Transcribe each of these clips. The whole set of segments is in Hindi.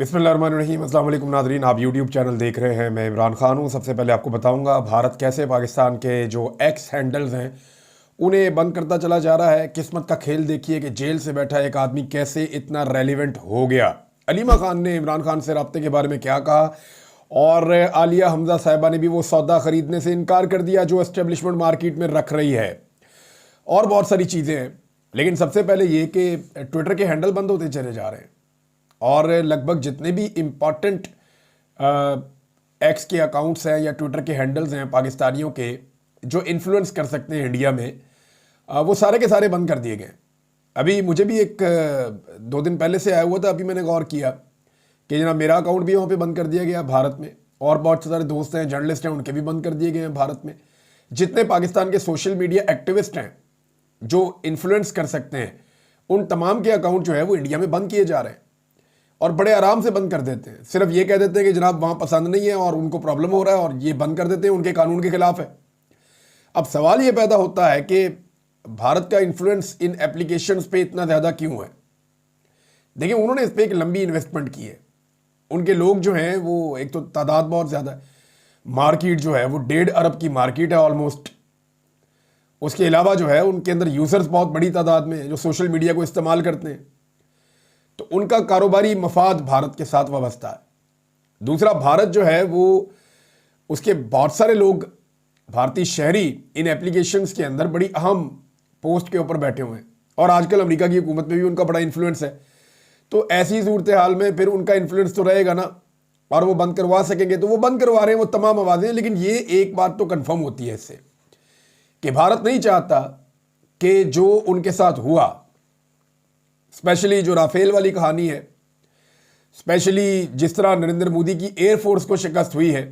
बिस्मिल्लाहिर्रहमानिर्रहीम। अस्सलाम वालेकुम नाज़रीन, आप यूट्यूब चैनल देख रहे हैं। मैं इमरान खान हूँ। सबसे पहले आपको बताऊँगा भारत कैसे पाकिस्तान के जो एक्स हैंडल्स हैं उन्हें बंद करता चला जा रहा है। किस्मत का खेल देखिए कि जेल से बैठा एक आदमी कैसे इतना रेलिवेंट हो गया। अलीमा खान ने इमरान खान से रब्ते के बारे में क्या कहा, और आलिया हमजा साहिबा ने भी वो सौदा ख़रीदने से इनकार कर दिया जो एस्टेब्लिशमेंट मार्केट में रख रही है, और बहुत सारी चीज़ें हैं। लेकिन सबसे पहले ये कि ट्विटर के हैंडल बंद होते चले जा रहे हैं, और लगभग जितने भी इम्पॉर्टेंट एक्स के अकाउंट्स हैं या ट्विटर के हैंडल्स हैं पाकिस्तानियों के जो इन्फ्लुएंस कर सकते हैं इंडिया में, वो सारे के सारे बंद कर दिए गए। अभी मुझे भी एक 2 दिन पहले से आया हुआ था, अभी मैंने गौर किया कि जनाब मेरा अकाउंट भी वहाँ पे बंद कर दिया गया भारत में, और बहुत सारे दोस्त हैं जर्नलिस्ट हैं उनके भी बंद कर दिए गए हैं भारत में। जितने पाकिस्तान के सोशल मीडिया एक्टिविस्ट हैं जो इन्फ्लुएंस कर सकते हैं, उन तमाम के अकाउंट जो है वो इंडिया में बंद किए जा रहे हैं, और बड़े आराम से बंद कर देते हैं। सिर्फ ये कह देते हैं कि जनाब वहाँ पसंद नहीं है और उनको प्रॉब्लम हो रहा है, और ये बंद कर देते हैं, उनके कानून के खिलाफ है। अब सवाल ये पैदा होता है कि भारत का इन्फ्लुएंस इन एप्लीकेशंस पे इतना ज़्यादा क्यों है। देखिए, उन्होंने इस पर एक लंबी इन्वेस्टमेंट की है। उनके लोग जो हैं वो एक तो तादाद बहुत ज़्यादा है, मार्केट जो है वो 1.5 अरब की मार्केट है ऑलमोस्ट। उसके अलावा जो है उनके अंदर यूज़र्स बहुत बड़ी तादाद में जो सोशल मीडिया को इस्तेमाल करते हैं, तो उनका कारोबारी मफाद भारत के साथ वाबस्ता है। दूसरा, भारत जो है वो उसके बहुत सारे लोग भारतीय शहरी इन एप्लीकेशंस के अंदर बड़ी अहम पोस्ट के ऊपर बैठे हुए हैं, और आजकल अमेरिका की हुकूमत में भी उनका बड़ा इन्फ्लुएंस है। तो ऐसी सूरत हाल में फिर उनका इन्फ्लुएंस तो रहेगा ना, और वो बंद करवा सकेंगे तो वो बंद करवा रहे हैं वो तमाम आवाज़ें। लेकिन ये एक बात तो कन्फर्म होती है इससे कि भारत नहीं चाहता कि जो उनके साथ हुआ, स्पेशली जो राफेल वाली कहानी है, स्पेशली जिस तरह नरेंद्र मोदी की एयरफोर्स को शिकस्त हुई है,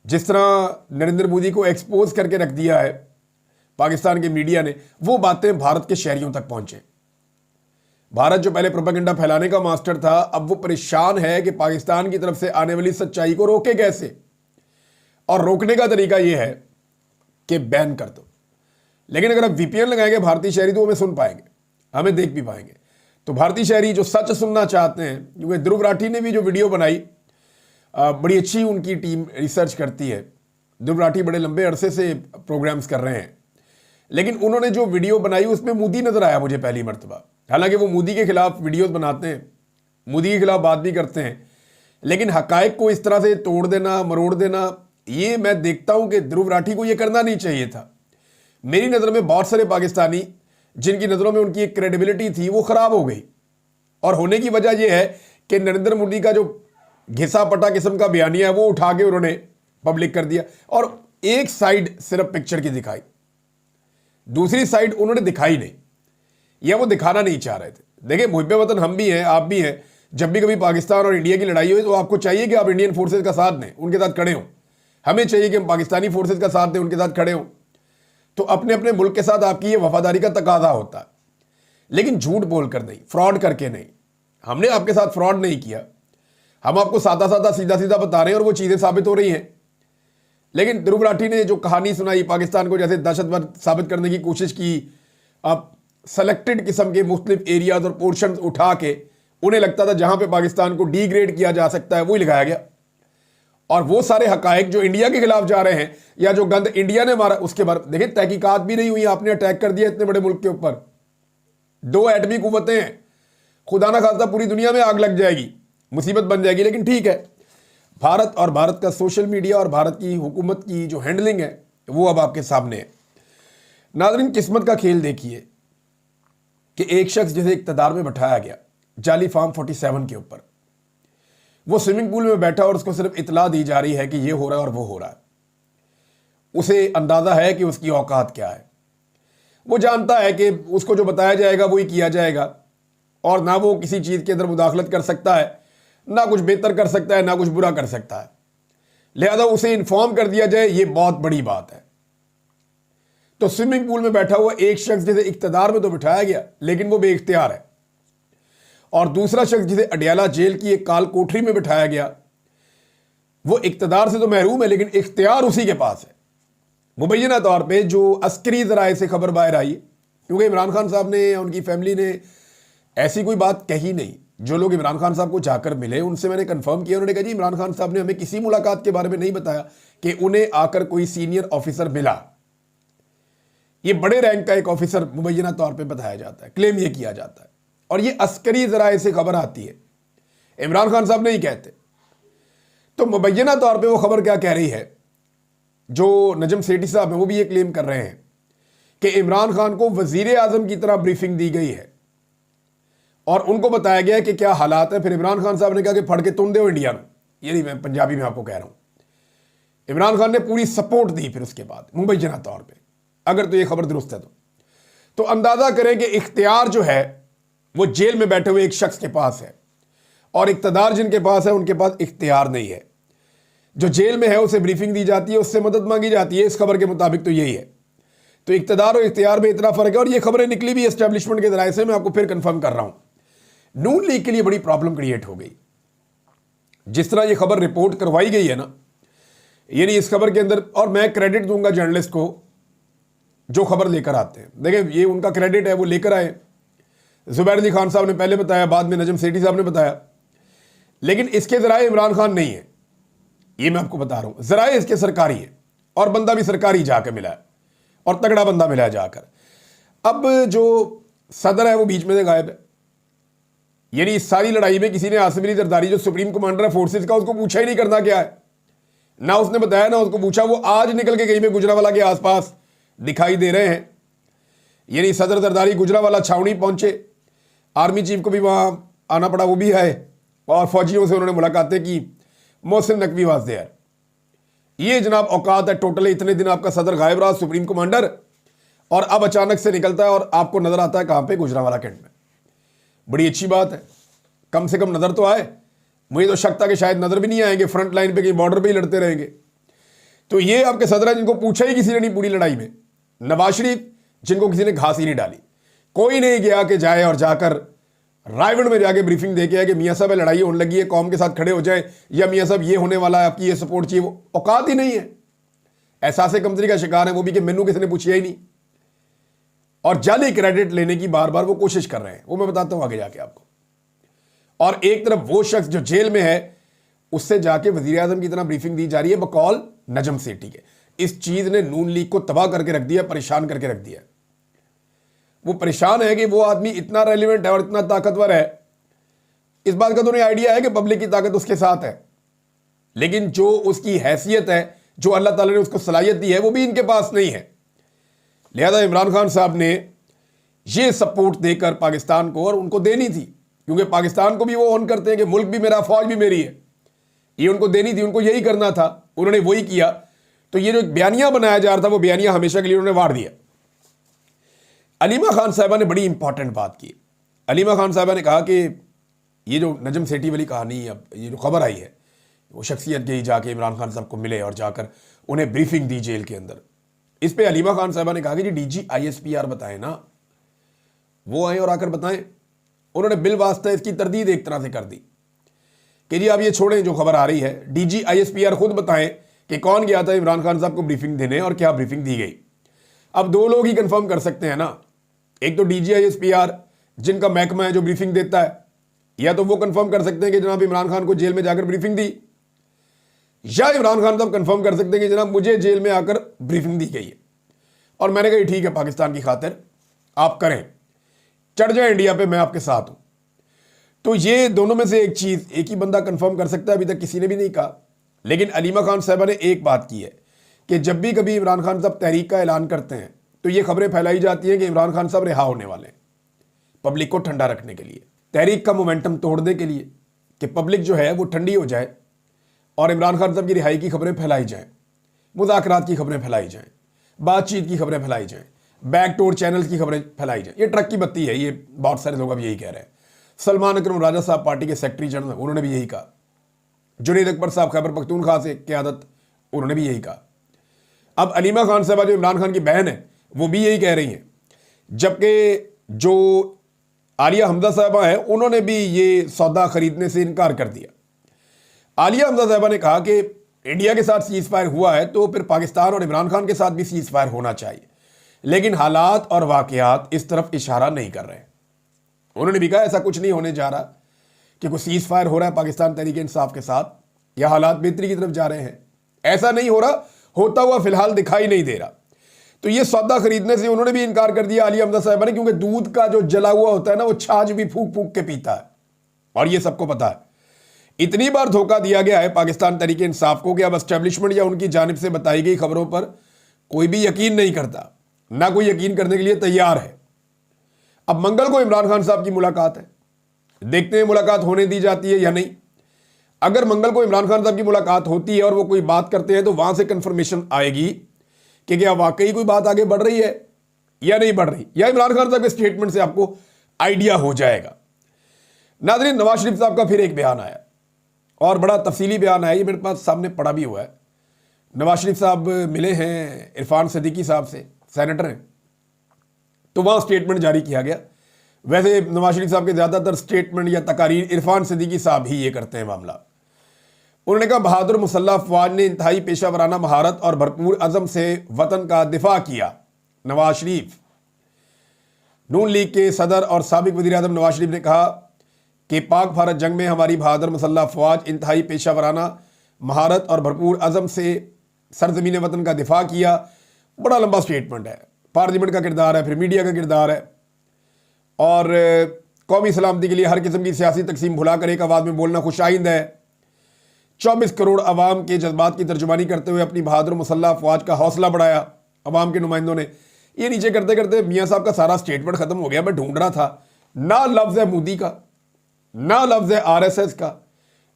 जिस तरह नरेंद्र मोदी को एक्सपोज करके रख दिया है पाकिस्तान के मीडिया ने, वो बातें भारत के शहरियों तक पहुंचे। भारत जो पहले प्रोपेगेंडा फैलाने का मास्टर था, अब वो परेशान है कि पाकिस्तान की तरफ से आने वाली सच्चाई को रोके कैसे, और रोकने का तरीका यह है कि बैन कर दो। लेकिन अगर आप वीपीएन लगाएंगे भारतीय शहरी तो हमें सुन पाएंगे, हमें देख भी पाएंगे। तो भारतीय शहरी जो सच सुनना चाहते हैं, क्योंकि ध्रुव राठी ने भी जो वीडियो बनाई, बड़ी अच्छी उनकी टीम रिसर्च करती है। ध्रुव राठी बड़े लंबे अरसे से प्रोग्राम्स कर रहे हैं, लेकिन उन्होंने जो वीडियो बनाई उसमें मोदी नजर आया मुझे पहली मरतबा। हालांकि वो मोदी के खिलाफ वीडियोस बनाते हैं, मोदी के खिलाफ बात भी करते हैं, लेकिन हकायक को इस तरह से तोड़ देना, मरोड़ देना, ये मैं देखता हूं कि ध्रुव राठी को ये करना नहीं चाहिए था। मेरी नज़र में बहुत सारे पाकिस्तानी जिनकी नज़रों में उनकी एक क्रेडिबिलिटी थी वो ख़राब हो गई, और होने की वजह यह है कि नरेंद्र मोदी का जो घिसा पटा किस्म का बयानिया है वो उठा के उन्होंने पब्लिक कर दिया, और एक साइड सिर्फ पिक्चर की दिखाई, दूसरी साइड उन्होंने दिखाई नहीं, या वो दिखाना नहीं चाह रहे थे। देखिए, मुहिब्बे वतन हम भी हैं, आप भी हैं। जब भी कभी पाकिस्तान और इंडिया की लड़ाई हुई तो आपको चाहिए कि आप इंडियन फोर्सेज का साथ दें, उनके साथ खड़े हों। हमें चाहिए कि हम पाकिस्तानी फोर्सेज का साथ दें, उनके साथ खड़े हों। तो अपने अपने मुल्क के साथ आपकी ये वफादारी का तकाजा होता है, लेकिन झूठ बोलकर नहीं, फ्रॉड करके नहीं। हमने आपके साथ फ्रॉड नहीं किया, हम आपको सादा सादा सीधा सीधा बता रहे हैं, और वो चीज़ें साबित हो रही हैं। लेकिन ध्रुव राठी ने जो कहानी सुनाई, पाकिस्तान को जैसे दहशतवाद साबित करने की कोशिश की, अब सेलेक्टेड किस्म के मुख्तलिफ एरियाज और पोर्शन उठा के, उन्हें लगता था जहां पे पाकिस्तान को डिग्रेड किया जा सकता है वही लगाया गया, और वो सारे हकायक जो इंडिया के खिलाफ जा रहे हैं या जो गंद इंडिया ने मारा उसके बारे में देखिए, तहकीकात भी नहीं हुई। आपने अटैक कर दिया इतने बड़े मुल्क के ऊपर, 2 एटमी कुव्वतें हैं, खुदा ना खास्ता पूरी दुनिया में आग लग जाएगी, मुसीबत बन जाएगी। लेकिन ठीक है, भारत और भारत का सोशल मीडिया और भारत की हुकूमत की जो हैंडलिंग है वो अब आपके सामने है। नाज़रीन, किस्मत का खेल देखिए कि एक शख्स जिसे इक़्तिदार में बैठाया गया जाली फार्म 47 के ऊपर, वो स्विमिंग पूल में बैठा और उसको सिर्फ इतला दी जा रही है कि ये हो रहा है और वो हो रहा है। उसे अंदाज़ा है कि उसकी औकात क्या है, वो जानता है कि उसको जो बताया जाएगा वही किया जाएगा, और ना वो किसी चीज़ के अंदर मुदाखलत कर सकता है, ना कुछ बेहतर कर सकता है, ना कुछ बुरा कर सकता है। लिहाजा उसे इन्फॉर्म कर दिया जाए, ये बहुत बड़ी बात है। तो स्विमिंग पूल में बैठा हुआ एक शख्स जिसे इख्तियार में तो बिठाया गया लेकिन वो बेइख्तियार है, और दूसरा शख्स जिसे अडियाला जेल की एक काल कोठरी में बिठाया गया, वो इख्तियार से तो महरूम है लेकिन इख्तियार उसी के पास है। मुबैना तौर पे जो अस्करी ज़राए से खबर बाहर आई, क्योंकि इमरान खान साहब ने या उनकी फैमिली ने ऐसी कोई बात कही नहीं, जो लोग इमरान खान साहब को जाकर मिले उनसे मैंने कंफर्म किया, उन्होंने कहा जी इमरान खान साहब ने हमें किसी मुलाकात के बारे में नहीं बताया कि उन्हें आकर कोई सीनियर ऑफिसर मिला। ये बड़े रैंक का एक ऑफिसर मुबैना तौर पे बताया जाता है, क्लेम ये किया जाता है, और ये अस्करी जराए से खबर आती है, इमरान खान साहब नहीं कहते। तो मुबैना तौर पे वो खबर क्या कह रही है, जो नजम सेठी साहब हैं वो भी ये क्लेम कर रहे हैं कि इमरान खान को वजीर आजम की तरह ब्रीफिंग दी गई है और उनको बताया गया कि क्या हालात है। फिर इमरान खान साहब ने कहा कि फड़ के तुम दो इंडिया में, ये नहीं मैं पंजाबी में आपको कह रहा हूं। इमरान खान ने पूरी सपोर्ट दी फिर उसके बाद मुबैना तौर पे, अगर तो ये खबर दुरुस्त है तो अंदाजा करें कि इख्तियार जो है वो जेल में बैठे हुए एक शख्स के पास है और इख्तियार जिनके पास है उनके पास इख्तियार नहीं है। जो जेल में है उसे ब्रीफिंग दी जाती है, उससे मदद मांगी जाती है, इस खबर के मुताबिक तो यही है। तो इख्तियार और इख्तियार में इतना फर्क है, और ये खबरें निकली भी एस्टेब्लिशमेंट के जराये से, मैं आपको फिर कंफर्म कर रहा हूं। नून लीग के लिए बड़ी प्रॉब्लम क्रिएट हो गई जिस तरह ये खबर रिपोर्ट करवाई गई है ना, यानी इस खबर के अंदर, और मैं क्रेडिट दूंगा जर्नलिस्ट को जो खबर लेकर आते हैं। देखें ये उनका क्रेडिट है, वो लेकर आए। जुबैर अली खान साहब ने पहले बताया, बाद में नजम सेठी साहब ने बताया, लेकिन इसके जराए इमरान खान नहीं है, ये मैं आपको बता रहा हूं। जराए इसके सरकारी है और बंदा भी सरकारी जाकर मिला है और तगड़ा बंदा मिला है जाकर। अब जो सदर है वो बीच में से गायब है, यानी इस सारी लड़ाई में किसी ने आसिफ अली जरदारी जो सुप्रीम कमांडर है फोर्सेज का, उसको पूछा ही नहीं करना क्या है, ना उसने बताया ना उसको पूछा। वो आज निकल के कहीं में गुजरावाला के आसपास दिखाई दे रहे हैं, यानी सदर जरदारी गुजरावाला छावनी पहुंचे, आर्मी चीफ को भी वहां आना पड़ा, वो भी आए और फौजियों से उन्होंने मुलाकातें की। Mohsin Naqvi was there. ये जनाब औकात है टोटल। इतने दिन आपका सदर गायब रहा, सुप्रीम कमांडर, और अब अचानक से निकलता है और आपको नजर आता है कहां पे, गुजरावाला कैंट में। बड़ी अच्छी बात है, कम से कम नजर तो आए। मुझे तो शक था कि शायद नजर भी नहीं आएंगे, फ्रंट लाइन पे कहीं बॉर्डर पे ही लड़ते रहेंगे। तो ये आपके सदर हैं जिनको पूछा ही किसी ने नहीं पूरी लड़ाई में। नवाज शरीफ जिनको किसी ने घास ही नहीं डाली, कोई नहीं गया कि जाए और जाकर रायगढ़ में जाके ब्रीफिंग दे के आए कि मियाँ साहब लड़ाई होने लगी है, कौम के साथ खड़े हो जाए, या मियाँ साहब ये होने वाला है, आपकी ये सपोर्ट चाहिए। वो औकात ही नहीं है। एहसास कमजोरी का शिकार है वो भी कि मैनू किसी ने पूछा ही नहीं, और जाली क्रेडिट लेने की बार बार वो कोशिश कर रहे हैं। वो मैं बताता हूं आगे जाके आपको। और एक तरफ वो शख्स जो जेल में है उससे जाके वजीर आजम की तरह ब्रीफिंग दी जा रही है बकौल नजम सेठी के। इस चीज ने नून लीग को तबाह करके रख दिया, परेशान करके रख दिया। वो परेशान है कि वो आदमी इतना रेलिवेंट है और इतना ताकतवर है, इस बात का तो उन्हें आइडिया है कि पब्लिक की ताकत उसके साथ है, लेकिन जो उसकी हैसियत है, जो अल्लाह ताला ने उसको सलाहियत दी है, वो भी इनके पास नहीं है। लिहाजा इमरान खान साहब ने ये सपोर्ट देकर पाकिस्तान को, और उनको देनी थी, क्योंकि पाकिस्तान को भी वो ऑन करते हैं कि मुल्क भी मेरा, फौज भी मेरी है, ये उनको देनी थी, उनको यही करना था, उन्होंने वही किया। तो ये जो बयानिया बनाया जा रहा था, वो बयानिया हमेशा के लिए उन्होंने वार दिया। अलीमा खान साहबा ने बड़ी इंपॉर्टेंट बात की। अलीमा खान साहबा ने कहा कि ये जो नजम सेठी वाली कहानी, अब ये जो खबर आई है, वो शख्सियत गई जाके इमरान खान साहब को मिले और जाकर उन्हें ब्रीफिंग दी जेल के अंदर। इस पे अलीमा खान साहबा ने कहा कि जी डीजी ISPR बताएं ना, वो आए और आकर बताएं। उन्होंने बिल वास्ता इसकी तरदीद एक तरह से कर दी कि जी आप ये छोड़ें जो खबर आ रही है, डीजी ISPR खुद बताएं कि कौन गया था इमरान खान साहब को ब्रीफिंग देने और क्या ब्रीफिंग दी गई। अब दो लोग ही कंफर्म कर सकते हैं ना, एक तो डीजी ISPR जिनका महकमा है जो ब्रीफिंग देता है, या तो वो कंफर्म कर सकते हैं कि जनाब इमरान खान को जेल में जाकर ब्रीफिंग दी, या इमरान खान साहब कंफर्म कर सकते हैं कि जनाब मुझे जेल में आकर ब्रीफिंग दी गई है और मैंने कहा ठीक है पाकिस्तान की खातिर आप करें, चढ़ जाए इंडिया पे, मैं आपके साथ हूं। तो ये दोनों में से एक चीज एक ही बंदा कंफर्म कर सकता है, अभी तक किसी ने भी नहीं कहा। लेकिन अलीमा खान साहबा ने एक बात की है कि जब भी कभी इमरान खान साहब तहरीक का ऐलान करते हैं तो ये खबरें फैलाई जाती हैं कि इमरान खान साहब रिहा होने वाले हैं, पब्लिक को ठंडा रखने के लिए, तहरीक का मोमेंटम तोड़ने के लिए, कि पब्लिक जो है वो ठंडी हो जाए और इमरान खान साहब की रिहाई की खबरें फैलाई जाएं, मुज़ाकरात की खबरें फैलाई जाएं, बातचीत की खबरें फैलाई जाएं, बैकडोर चैनल्स की खबरें फैलाई जाएं। ये ट्रक की बत्ती है, ये बहुत सारे लोग अब यही कह रहे हैं। सलमान अकरम राजा साहब पार्टी के सेक्रेटरी जनरल, उन्होंने भी यही कहा। जुनैद अकबर साहब खैबर पख्तूनख्वा से क़यादत, उन्होंने भी यही कहा। अब अलीमा खान साहबा जो इमरान खान की बहन है वो भी यही कह रही हैं, जबकि जो आलिया हमजा साहबा है उन्होंने भी ये सौदा खरीदने से इनकार कर दिया। आलिया हमजा साहबा ने कहा कि इंडिया के साथ सीज फायर हुआ है तो फिर पाकिस्तान और इमरान खान के साथ भी सीज फायर होना चाहिए, लेकिन हालात और वाकयात इस तरफ इशारा नहीं कर रहे। उन्होंने भी कहा ऐसा कुछ नहीं होने जा रहा, कि कोई सीज फायर हो रहा है पाकिस्तान तहरीक इंसाफ के साथ या हालात बेहतरी की तरफ जा रहे हैं। ऐसा नहीं हो रहा, होता हुआ फिलहाल दिखाई नहीं दे रहा। तो ये सौदा खरीदने से उन्होंने भी इनकार कर दिया आलिया हमजा साहिबा ने, क्योंकि दूध का जो जला हुआ होता है ना, वो छाछ भी फूक फूक के पीता है, और ये सबको पता है। इतनी बार धोखा दिया गया है पाकिस्तान तहरीक इंसाफ को कि अब एस्टेब्लिशमेंट या उनकी जानिब से बताई गई खबरों पर कोई भी यकीन नहीं करता, ना कोई यकीन करने के लिए तैयार है। अब मंगल को इमरान खान साहब की मुलाकात है, देखते हैं मुलाकात होने दी जाती है या नहीं। अगर मंगल को इमरान खान साहब की मुलाकात होती है और वो कोई बात करते हैं, तो वहां से कंफर्मेशन आएगी कि क्या वाकई कोई बात आगे बढ़ रही है या नहीं बढ़ रही, या इमरान खान साहब के स्टेटमेंट से आपको आइडिया हो जाएगा। नाज़रीन, नवाज शरीफ साहब का फिर एक बयान आया, और बड़ा तफसीली बयान आया, ये मेरे पास सामने पड़ा भी हुआ है। नवाज शरीफ साहब मिले हैं इरफान सिद्दीकी साहब से, सेनेटर हैं, तो वहां स्टेटमेंट जारी किया गया। वैसे नवाज शरीफ साहब के ज़्यादातर स्टेटमेंट या तकारीर इरफान सिद्दीकी साहब ही ये करते हैं मामला। उन्होंने कहा, बहादुर मुसल्लह अफवाज ने इंतहाई पेशा वराना महारत और भरपूर अज़म से वतन का दिफा किया। नवाज शरीफ। नून लीग के सदर और साबिक वज़ीर आज़म नवाज शरीफ ने कहा कि पाक भारत जंग में हमारी बहादुर मुसल्लह अफवाज इंतहाई पेशा वराना महारत और भरपूर अज़म से सरजमीन वतन का दिफा किया। बड़ा लंबा स्टेटमेंट है, पार्लियामेंट का किरदार है, फिर मीडिया का किरदार है, और कौमी सलामती के लिए हर किस्म की सियासी तकसीम भुलाकर एक आवाज़ में बोलना खुशाइंद है। 24 करोड़ अवाम के जज्बात की तर्जुमानी करते हुए अपनी बहादुर मुसल्लह अफवाज का हौसला बढ़ाया अवाम के नुमाइंदों ने। ये नीचे करते करते मियाँ साहब का सारा स्टेटमेंट खत्म हो गया। मैं ढूंढ रहा था, ना लफ्ज़ है मोदी का, ना लफ्ज़ है RSS का,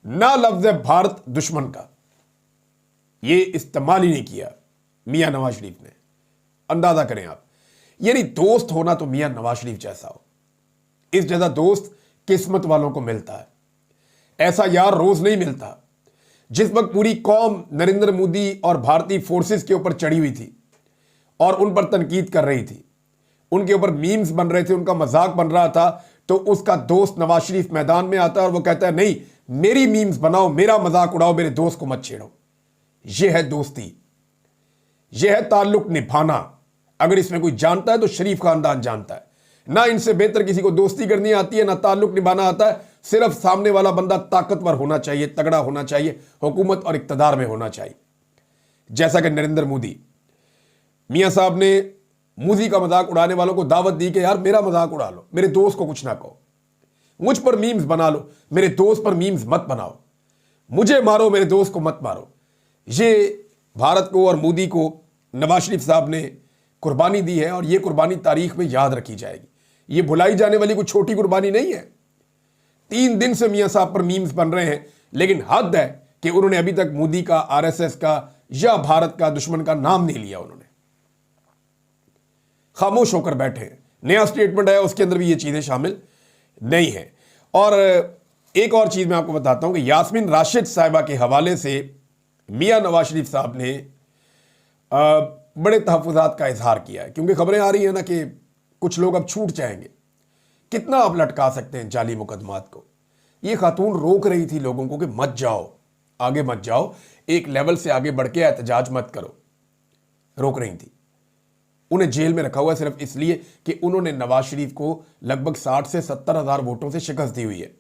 ना लफ्ज़ है भारत दुश्मन का, ये इस्तेमाल ही नहीं किया मियाँ नवाज शरीफ ने। अंदाजा करें आप, यानी दोस्त होना तो मियाँ नवाज शरीफ जैसा हो। इस जैसा दोस्त किस्मत वालों को मिलता है, ऐसा यार रोज नहीं मिलता। जिस वक्त पूरी कौम नरेंद्र मोदी और भारतीय फोर्सेस के ऊपर चढ़ी हुई थी और उन पर तनकीद कर रही थी, उनके ऊपर मीम्स बन रहे थे, उनका मजाक बन रहा था, तो उसका दोस्त नवाज शरीफ मैदान में आता है और वो कहता है, नहीं मेरी मीम्स बनाओ, मेरा मजाक उड़ाओ, मेरे दोस्त को मत छेड़ो। यह है दोस्ती, यह है ताल्लुक निभाना। अगर इसमें कोई जानता है तो शरीफ खानदान जानता है। ना इनसे बेहतर किसी को दोस्ती करनी आती है, ना ताल्लुक निभाना आता है। सिर्फ सामने वाला बंदा ताकतवर होना चाहिए, तगड़ा होना चाहिए, हुकूमत और इक्तदार में होना चाहिए। जैसा कि नरेंद्र मोदी मियाँ साहब ने मोदी का मजाक उड़ाने वालों को दावत दी कि यार मेरा मजाक उड़ा लो, मेरे दोस्त को कुछ ना कहो, मुझ पर मीम्स बना लो, मेरे दोस्त पर मीम्स मत बनाओ, मुझे मारो, मेरे दोस्त को मत मारो। ये भारत को और मोदी को नवाज शरीफ साहब ने कुर्बानी दी है, और ये कुर्बानी तारीख में याद रखी जाएगी। ये भुलाई जाने वाली कोई छोटी कुर्बानी नहीं है। 3 दिन से मियाँ साहब पर मीम्स बन रहे हैं, लेकिन हद है कि उन्होंने अभी तक मोदी का, RSS का या भारत का दुश्मन का नाम नहीं लिया। उन्होंने खामोश होकर बैठे हैं। नया स्टेटमेंट है, उसके अंदर भी ये चीजें शामिल नहीं है। और एक और चीज मैं आपको बताता हूं कि यास्मीन राशिद साहिबा के हवाले से मियाँ नवाज शरीफ साहब ने बड़े तहफ़्फ़ुज़ात का इजहार किया है, क्योंकि खबरें आ रही हैं ना कि कुछ लोग अब छूट जाएंगे। कितना आप लटका सकते हैं जाली मुकदमात को। ये खातून रोक रही थी लोगों को कि मत जाओ, आगे मत जाओ, एक लेवल से आगे बढ़ के एहतजाज मत करो, रोक रही थी। उन्हें जेल में रखा हुआ है सिर्फ इसलिए कि उन्होंने नवाज शरीफ को लगभग 60 से 70 हज़ार वोटों से शिकस्त दी हुई है,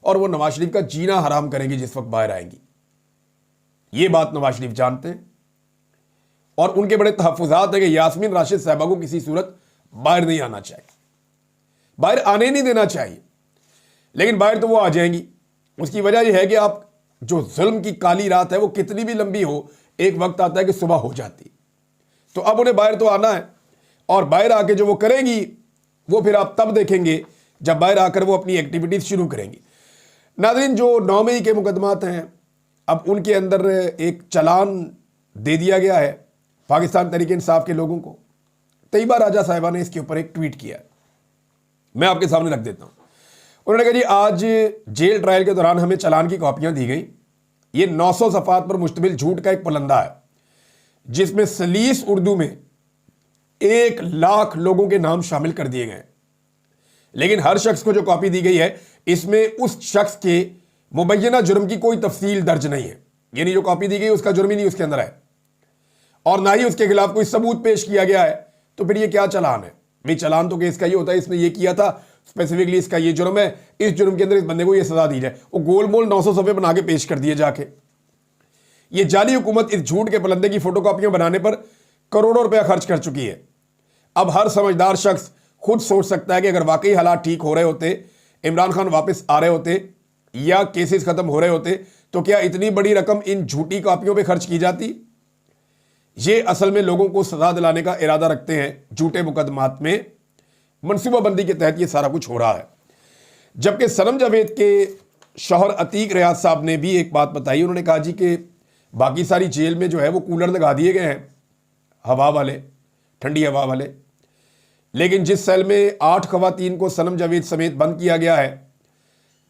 और वो नवाज शरीफ का जीना हराम करेंगी जिस वक्त बाहर आएंगी। ये बात नवाज शरीफ जानते हैं, और उनके बड़े तहफ़्फ़ुज़ात है कि यास्मीन राशिद साहिबा को किसी सूरत बाहर नहीं आना चाहिए, बाहर आने नहीं देना चाहिए। लेकिन बाहर तो वो आ जाएंगी। उसकी वजह यह है कि आप जो जुल्म की काली रात है वो कितनी भी लंबी हो, एक वक्त आता है कि सुबह हो जाती। तो अब उन्हें बाहर तो आना है, और बाहर आके जो वो करेंगी वो फिर आप तब देखेंगे जब बाहर आकर वो अपनी एक्टिविटीज शुरू करेंगी। नाज़रीन, जो 9 मई के मुकदमात हैं, अब उनके अंदर एक चालान दे दिया गया है पाकिस्तान तहरीक इंसाफ के लोगों को। तैयबा राजा साहिबा ने इसके ऊपर एक ट्वीट किया, मैं आपके सामने रख देता हूं। उन्होंने कहा, जी आज जेल ट्रायल के दौरान हमें चालान की कॉपियां दी गई। ये 900 सफ़ात पर मुश्तमिल झूठ का एक पुलंदा है, जिसमें सलीस उर्दू में 1 लाख लोगों के नाम शामिल कर दिए गए। लेकिन हर शख्स को जो कॉपी दी गई है, इसमें उस शख्स के मुबैना जुर्म की कोई तफसील दर्ज नहीं है। यानी जो कॉपी दी गई उसका जुर्म ही नहीं उसके अंदर है, और ना ही उसके खिलाफ कोई सबूत पेश किया गया है। तो फिर ये क्या चालान है भाई? चालान तो केस का ही होता है, इसने ये किया था स्पेसिफिकली इसका ये जुर्म है, इस जुर्म के अंदर इस बंदे को ये सजा दी जाए। वो गोल मोल 900 सफ़े बना के पेश कर दिए जाके। ये जाली हुकूमत इस झूठ के पलंदे की फोटोकॉपियां बनाने पर करोड़ों रुपया खर्च कर चुकी है। अब हर समझदार शख्स खुद सोच सकता है कि अगर वाकई हालात ठीक हो रहे होते, इमरान खान वापस आ रहे होते या केसेस खत्म हो रहे होते, तो क्या इतनी बड़ी रकम इन झूठी कॉपियों पे खर्च की जाती? ये असल में लोगों को सजा दिलाने का इरादा रखते हैं। झूठे मुकदमात में मनसूबाबंदी के तहत ये सारा कुछ हो रहा है। जबकि सनम जावेद के शौहर अतीक रियाज साहब ने भी एक बात बताई। उन्होंने कहा जी कि बाकी सारी जेल में जो है वो कूलर लगा दिए गए हैं, हवा वाले, ठंडी हवा वाले, लेकिन जिस सेल में 8 खवातीन को सनम जावेद समेत बंद किया गया है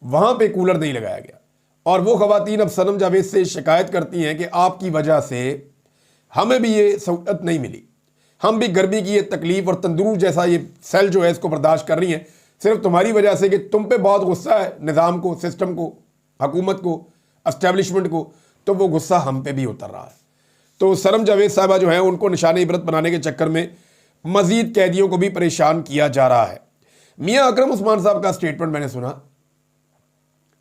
वहां पे कूलर नहीं लगाया गया। और वो खवातीन अब सनम जावेद से शिकायत करती हैं कि आपकी वजह से हमें भी ये सहूलत नहीं मिली, हम भी गर्मी की ये तकलीफ और तंदूर जैसा ये सेल जो है इसको बर्दाश्त कर रही हैं सिर्फ तुम्हारी वजह से कि तुम पे बहुत गुस्सा है निज़ाम को, सिस्टम को, हुकूमत को, एस्टेब्लिशमेंट को, तो वो गुस्सा हम पे भी उतर रहा है। तो सनम जावेद साहबा जो है उनको निशान इबरत बनाने के चक्कर में मजीद कैदियों को भी परेशान किया जा रहा है। मियाँ अकरम उस्मान साहब का स्टेटमेंट मैंने सुना।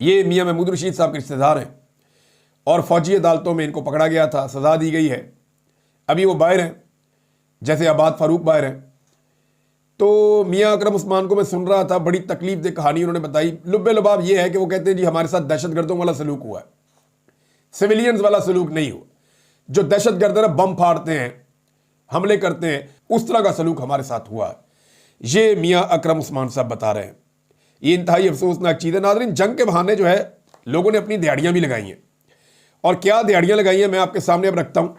ये मियाँ महमूद रशीद साहब के रिश्तेदार हैं और फौजी अदालतों में इनको पकड़ा गया था, सजा दी गई है, अभी वो बाहर हैं, जैसे आबाद फारूक बाहर हैं। तो मियाँ अकरम उस्मान को मैं सुन रहा था, बड़ी तकलीफ दे कहानी उन्होंने बताई। लुब्बे लबाब ये है कि वो कहते हैं जी हमारे साथ दहशतगर्दों वाला सलूक हुआ है, सिविलियंस वाला सलूक नहीं हुआ। जो दहशतगर्द है बम फाड़ते हैं, हमले करते हैं, उस तरह का सलूक हमारे साथ हुआ है। ये मियाँ अकरम उस्मान साहब बता रहे हैं। ये इंतहाई अफसोसनाक चीज़ है। नाज़रीन, जंग के बहाने जो है लोगों ने अपनी दिहाड़ियाँ भी लगाई हैं। और क्या दिहाड़ियाँ लगाई हैं मैं आपके सामने अब रखता हूँ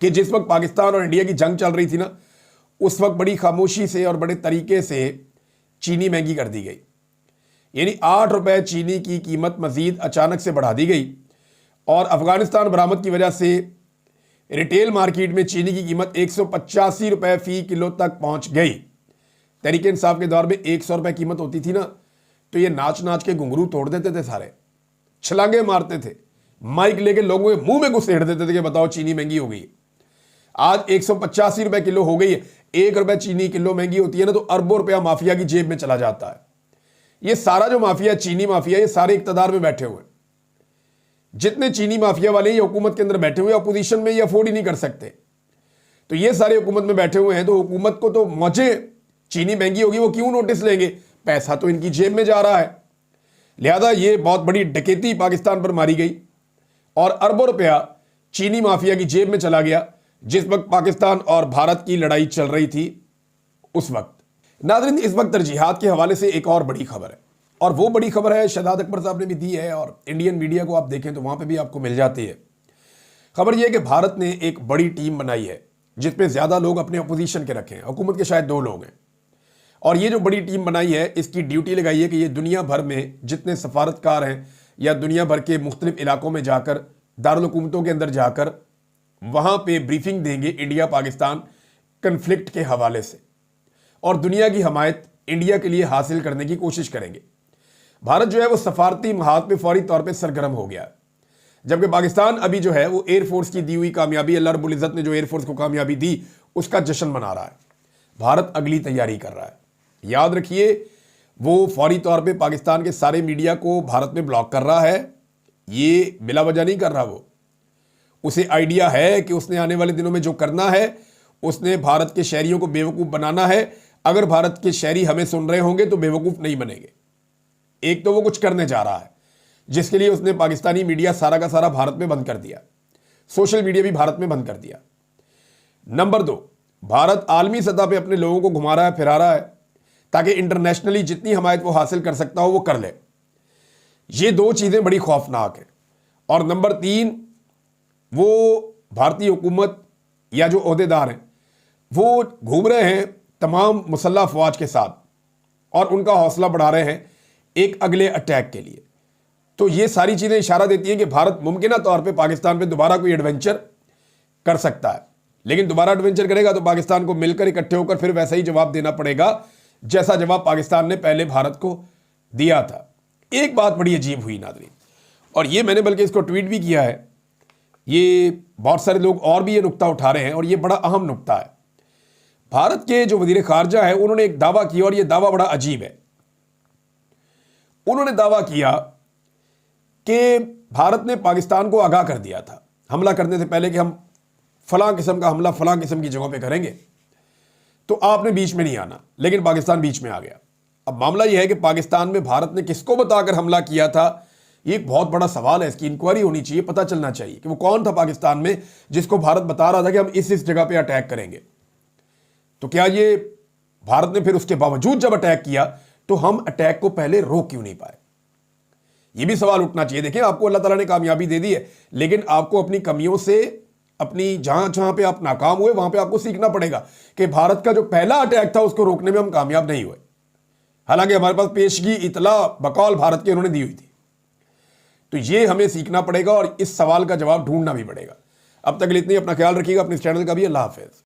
कि जिस वक्त पाकिस्तान और इंडिया की जंग चल रही थी ना, उस वक्त बड़ी खामोशी से और बड़े तरीके से चीनी महंगी कर दी गई। यानी 8 रुपये चीनी की कीमत मज़ीद अचानक से बढ़ा दी गई और अफ़गानिस्तान बरामद की वजह से रिटेल मार्केट में चीनी की कीमत 185 रुपये फ़ी किलो तक पहुंच गई। तहरीक इंसाफ के दौर में 100 रुपये कीमत होती थी ना, तो ये नाच नाच के घुंघरू तोड़ देते थे, सारे छलांगे मारते थे, माइक लेके लोगों के मुंह में घुसेड़ देते थे कि बताओ चीनी महंगी हो गई। आज 185 रुपये किलो हो गई है। 1 रुपये चीनी किलो महंगी होती है ना, तो अरबों रुपया माफिया की जेब में चला जाता है। ये सारा जो माफिया, चीनी माफिया, ये सारे इक्तदार में बैठे हुए हैं। जितने चीनी माफिया वाले ये हुकूमत के अंदर बैठे हुए, अपोजिशन में ये अफोर्ड ही नहीं कर सकते। तो ये सारे हुकूमत में बैठे हुए हैं, तो हुकूमत को तो मौजे, चीनी महंगी होगी वो क्यों नोटिस लेंगे, पैसा तो इनकी जेब में जा रहा है। लिहाजा ये बहुत बड़ी डकैती पाकिस्तान पर मारी गई और अरबों रुपया चीनी माफिया की जेब में चला गया जिस वक्त पाकिस्तान और भारत की लड़ाई चल रही थी उस वक्त। नाज़रीन, इस वक्त तरजीहात के हवाले से एक और बड़ी खबर है, और वो बड़ी खबर है शहजाद अकबर साहब ने भी दी है और इंडियन मीडिया को आप देखें तो वहाँ पे भी आपको मिल जाती है। खबर ये है कि भारत ने एक बड़ी टीम बनाई है जिसमें ज़्यादा लोग अपने अपोजिशन के रखे हैं, हुकूमत के शायद 2 लोग हैं। और ये जो बड़ी टीम बनाई है इसकी ड्यूटी लगाई है कि ये दुनिया भर में जितने सफारतकार हैं या दुनिया भर के मुख्तलिफ इलाकों में जाकर, दारुल हुकूमतों के अंदर जाकर वहाँ पे ब्रीफिंग देंगे इंडिया पाकिस्तान कन्फ्लिक्ट के हवाले से और दुनिया की हमायत इंडिया के लिए हासिल करने की कोशिश करेंगे। भारत जो है वो सफारती महाद पे फौरी तौर पे सरगर्म हो गया, जबकि पाकिस्तान अभी जो है वो एयरफोर्स की दी हुई कामयाबी, अल्लाह रब्बुल इज़्ज़त ने जो एयरफोर्स को कामयाबी दी उसका जश्न मना रहा है। भारत अगली तैयारी कर रहा है। याद रखिए, वो फौरी तौर पे पाकिस्तान के सारे मीडिया को भारत में ब्लॉक कर रहा है। ये बिला वजह नहीं कर रहा, वो उसे आइडिया है कि उसने आने वाले दिनों में जो करना है, उसने भारत के शहरियों को बेवकूफ़ बनाना है। अगर भारत के शहरी हमें सुन रहे होंगे तो बेवकूफ़ नहीं बनेंगे। एक तो वो कुछ करने जा रहा है जिसके लिए उसने पाकिस्तानी मीडिया सारा का सारा भारत में बंद कर दिया, सोशल मीडिया भी भारत में बंद कर दिया। नंबर 2, भारत आलमी सतह पे अपने लोगों को घुमा रहा है, फिरा रहा है ताकि इंटरनेशनली जितनी हमायत वो हासिल कर सकता हो वो कर ले। ये 2 चीज़ें बड़ी खौफनाक हैं। और नंबर 3, वो भारतीय हुकूमत या जो ओहदेदार हैं वो घूम रहे हैं तमाम मुसल्लह अफवाज के साथ और उनका हौसला बढ़ा रहे हैं एक अगले अटैक के लिए। तो ये सारी चीज़ें इशारा देती हैं कि भारत मुमकिन तौर पे पाकिस्तान पे दोबारा कोई एडवेंचर कर सकता है, लेकिन दोबारा एडवेंचर करेगा तो पाकिस्तान को मिलकर इकट्ठे होकर फिर वैसा ही जवाब देना पड़ेगा जैसा जवाब पाकिस्तान ने पहले भारत को दिया था। एक बात बड़ी अजीब हुई नाज़रीन, और ये मैंने बल्कि इसको ट्वीट भी किया है, ये बहुत सारे लोग और भी ये नुक्ता उठा रहे हैं और ये बड़ा अहम नुक्ता है। भारत के जो वज़ीर ख़ारजा है उन्होंने एक दावा किया और ये दावा बड़ा अजीब है। उन्होंने दावा किया कि भारत ने पाकिस्तान को आगाह कर दिया था हमला करने से पहले कि हम फलां किस्म का हमला फलां किस्म की जगहों पे करेंगे, तो आपने बीच में नहीं आना, लेकिन पाकिस्तान बीच में आ गया। अब मामला यह है कि पाकिस्तान में भारत ने किसको बताकर हमला किया था, ये एक बहुत बड़ा सवाल है, इसकी इंक्वायरी होनी चाहिए, पता चलना चाहिए कि वो कौन था पाकिस्तान में जिसको भारत बता रहा था कि हम इस जगह पे अटैक करेंगे। तो क्या ये भारत ने फिर उसके बावजूद जब अटैक किया तो हम अटैक को पहले रोक क्यों नहीं पाए, ये भी सवाल उठना चाहिए। देखिए, आपको अल्लाह ताला ने कामयाबी दे दी है, लेकिन आपको अपनी कमियों से, अपनी जहां जहां पे आप नाकाम हुए वहां पे आपको सीखना पड़ेगा कि भारत का जो पहला अटैक था उसको रोकने में हम कामयाब नहीं हुए, हालांकि हमारे पास पेशगी इतला बकौल भारत के उन्होंने दी हुई थी। तो ये हमें सीखना पड़ेगा और इस सवाल का जवाब ढूंढना भी पड़ेगा। अब तक के लिए इतनी, अपना ख्याल रखिएगा, अपने इस चैनल का भी। अल्लाह हाफिज।